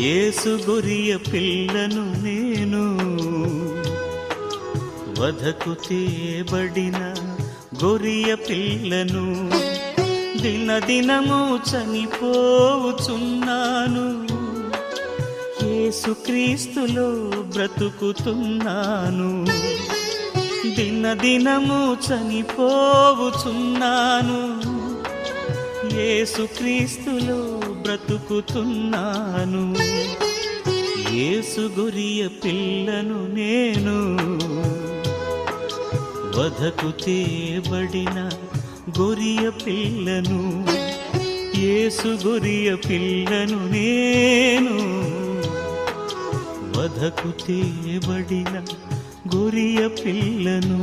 యేసు గొరియ పిల్లను నేను, వధకు తేబడిన గొరియ పిల్లను. దినదినము చనిపోవుచున్నాను, యేసుక్రీస్తులో బ్రతుకుతున్నాను. దినదినము చనిపోవుచున్నాను, యేసుక్రీస్తులో బ్రతుకుతున్నాను. యేసు గొరియ పిల్లను నేను, వధకు తేబడిన గొరియ పిల్లను. యేసు గొరియ పిల్లను నేను, వధకు తేబడిన గొరియ పిల్లను.